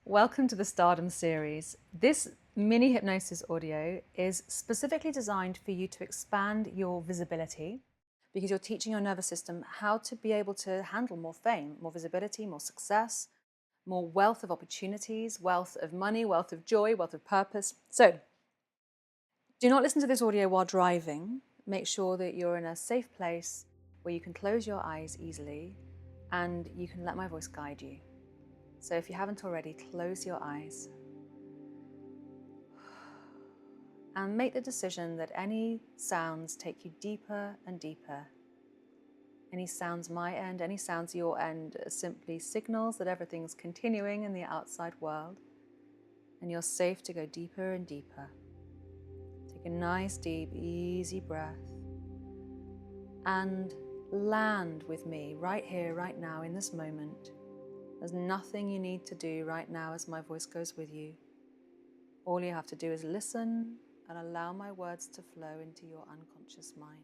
Welcome to the Stardom Series. This mini hypnosis audio is specifically designed for you to expand your visibility because you're teaching your nervous system how to be able to handle more fame, more visibility, more success, more wealth of opportunities, wealth of money, wealth of joy, wealth of purpose. So do not listen to this audio while driving. Make sure that you're in a safe place where you can close your eyes easily and you can let my voice guide you. So if you haven't already, close your eyes and make the decision that any sounds take you deeper and deeper. Any sounds my end, any sounds your end are simply signals that everything's continuing in the outside world and you're safe to go deeper and deeper. Take a nice, deep, easy breath and land with me right here, right now, in this moment. There's nothing you need to do right now as my voice goes with you. All you have to do is listen and allow my words to flow into your unconscious mind.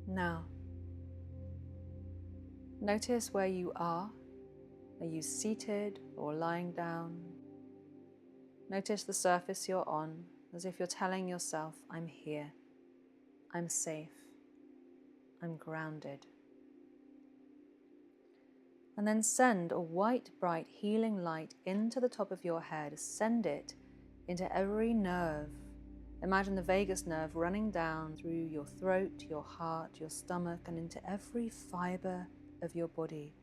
Now, notice where you are. Are you seated or lying down? Notice the surface you're on, as if you're telling yourself, I'm here, I'm safe, I'm grounded. And then send a white, bright, healing light into the top of your head. Send it into every nerve. Imagine the vagus nerve running down through your throat, your heart, your stomach, and into every fiber of your body.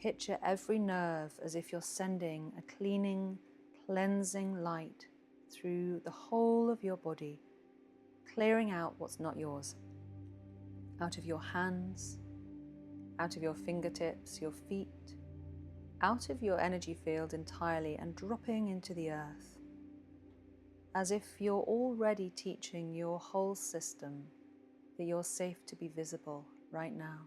Picture every nerve as if you're sending a cleaning, cleansing light through the whole of your body, clearing out what's not yours, out of your hands, out of your fingertips, your feet, out of your energy field entirely, and dropping into the earth, as if you're already teaching your whole system that you're safe to be visible right now.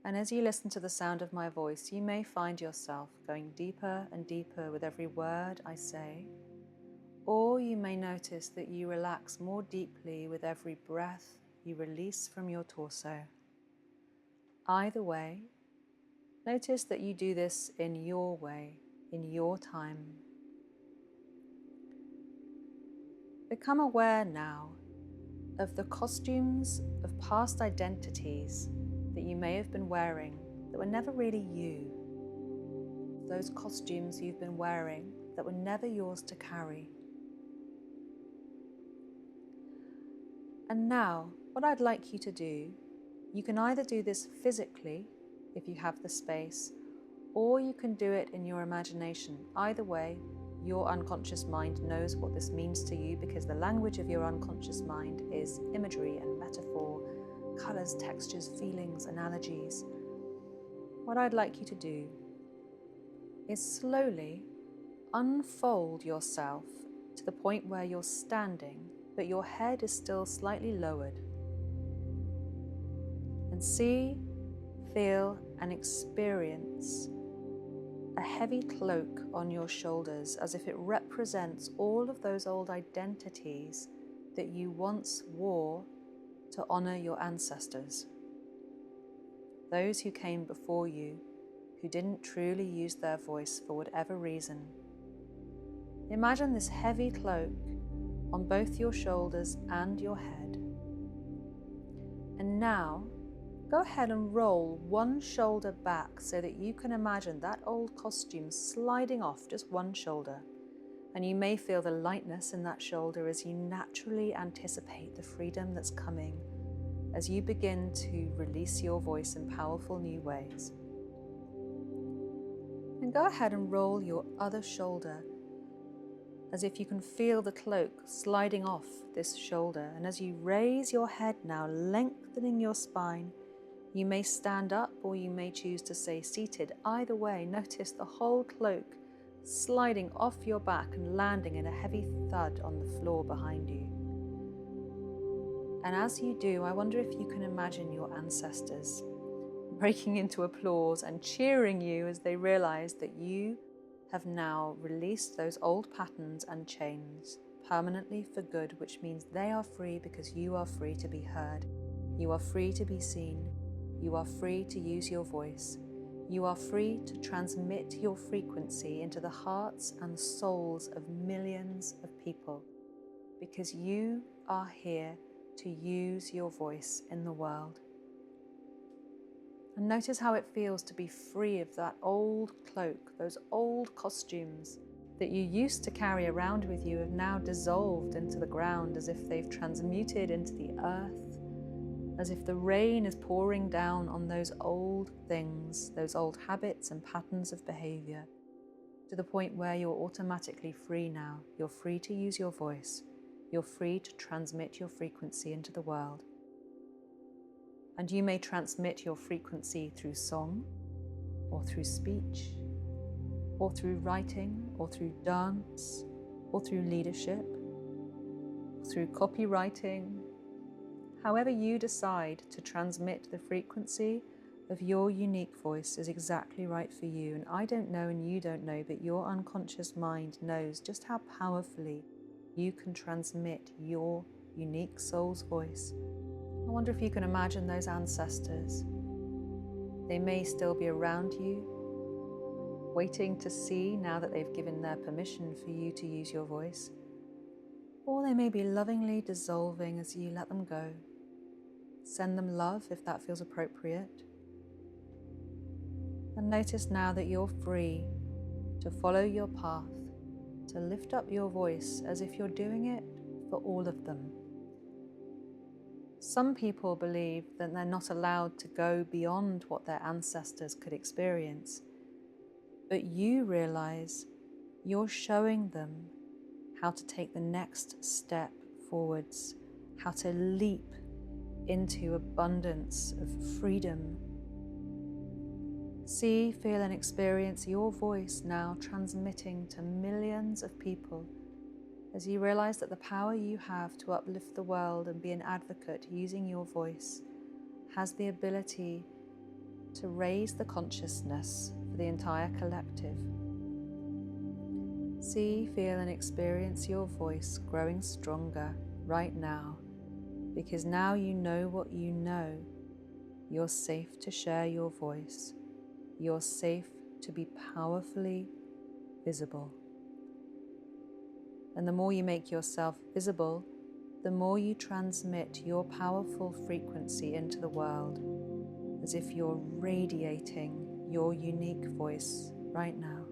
And as you listen to the sound of my voice, you may find yourself going deeper and deeper with every word I say, or you may notice that you relax more deeply with every breath you release from your torso. Either way, notice that you do this in your way, in your time. Become aware now of the costumes of past identities that you may have been wearing that were never really you. Those costumes you've been wearing that were never yours to carry. And now, what I'd like you to do, you can either do this physically, if you have the space, or you can do it in your imagination. Either way, your unconscious mind knows what this means to you because the language of your unconscious mind is imagery and metaphor, colors, textures, feelings, analogies. What I'd like you to do is slowly unfold yourself to the point where you're standing, but your head is still slightly lowered. And see, feel, and experience a heavy cloak on your shoulders as if it represents all of those old identities that you once wore to honor your ancestors. Those who came before you, who didn't truly use their voice for whatever reason. Imagine this heavy cloak on both your shoulders and your head. And now, go ahead and roll one shoulder back so that you can imagine that old costume sliding off just one shoulder. And you may feel the lightness in that shoulder as you naturally anticipate the freedom that's coming as you begin to release your voice in powerful new ways. And go ahead and roll your other shoulder as if you can feel the cloak sliding off this shoulder. And as you raise your head now, lengthening your spine, you may stand up or you may choose to stay seated. Either way, notice the whole cloak sliding off your back and landing in a heavy thud on the floor behind you. And as you do, I wonder if you can imagine your ancestors breaking into applause and cheering you as they realize that you have now released those old patterns and chains permanently for good, which means they are free because you are free to be heard. You are free to be seen. You are free to use your voice. You are free to transmit your frequency into the hearts and souls of millions of people, because you are here to use your voice in the world. And notice how it feels to be free of that old cloak, those old costumes that you used to carry around with you have now dissolved into the ground, as if they've transmuted into the earth, as if the rain is pouring down on those old things, those old habits and patterns of behavior, to the point where you're automatically free now. You're free to use your voice. You're free to transmit your frequency into the world. And you may transmit your frequency through song, or through speech, or through writing, or through dance, or through leadership, or through copywriting. However you decide to transmit the frequency of your unique voice is exactly right for you. And I don't know and you don't know, but your unconscious mind knows just how powerfully you can transmit your unique soul's voice. I wonder if you can imagine those ancestors. They may still be around you, waiting to see now that they've given their permission for you to use your voice. Or they may be lovingly dissolving as you let them go. Send them love if that feels appropriate. And notice now that you're free to follow your path, to lift up your voice as if you're doing it for all of them. Some people believe that they're not allowed to go beyond what their ancestors could experience. But you realize you're showing them how to take the next step forwards, how to leap into abundance of freedom. See, feel and experience your voice now transmitting to millions of people as you realize that the power you have to uplift the world and be an advocate using your voice has the ability to raise the consciousness for the entire collective. See, feel and experience your voice growing stronger right now, because now you know what you know. You're safe to share your voice. You're safe to be powerfully visible. And the more you make yourself visible, the more you transmit your powerful frequency into the world, as if you're radiating your unique voice right now.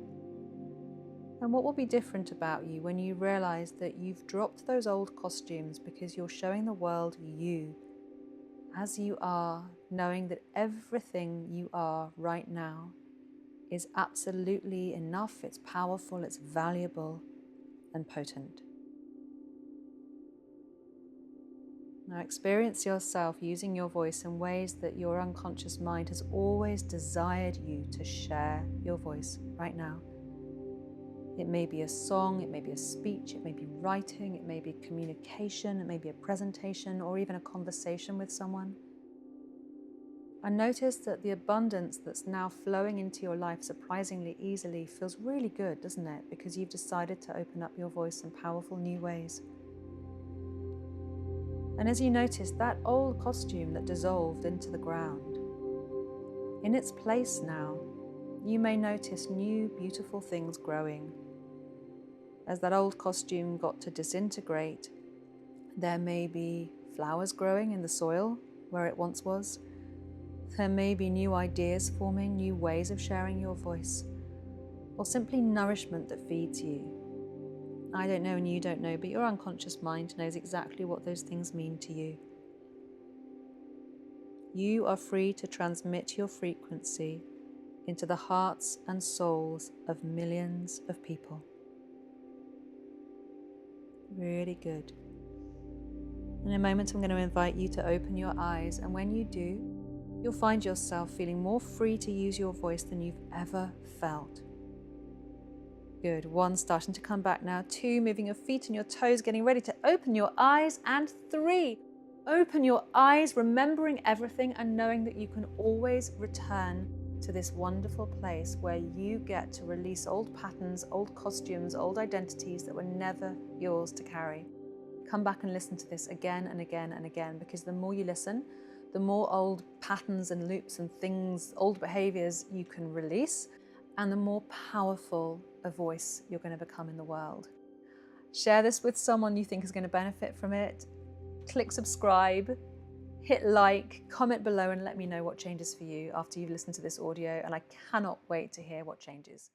And what will be different about you when you realize that you've dropped those old costumes because you're showing the world you, as you are, knowing that everything you are right now is absolutely enough, it's powerful, it's valuable and potent. Now experience yourself using your voice in ways that your unconscious mind has always desired you to share your voice right now. It may be a song, it may be a speech, it may be writing, it may be communication, it may be a presentation, or even a conversation with someone. And notice that the abundance that's now flowing into your life surprisingly easily feels really good, doesn't it? Because you've decided to open up your voice in powerful new ways. And as you notice that old costume that dissolved into the ground, in its place now, you may notice new beautiful things growing. As that old costume got to disintegrate, there may be flowers growing in the soil where it once was. There may be new ideas forming, new ways of sharing your voice, or simply nourishment that feeds you. I don't know and you don't know, but your unconscious mind knows exactly what those things mean to you. You are free to transmit your frequency into the hearts and souls of millions of people. Really good. In a moment, I'm going to invite you to open your eyes, and when you do, you'll find yourself feeling more free to use your voice than you've ever felt. Good. 1, starting to come back now. 2, moving your feet and your toes, getting ready to open your eyes. And 3, open your eyes, remembering everything and knowing that you can always return to this wonderful place where you get to release old patterns, old costumes, old identities that were never yours to carry. Come back and listen to this again and again and again, because the more you listen, the more old patterns and loops and things, old behaviors you can release, and the more powerful a voice you're going to become in the world. Share this with someone you think is going to benefit from it. Click subscribe, hit like, comment below and let me know what changes for you after you've listened to this audio, and I cannot wait to hear what changes.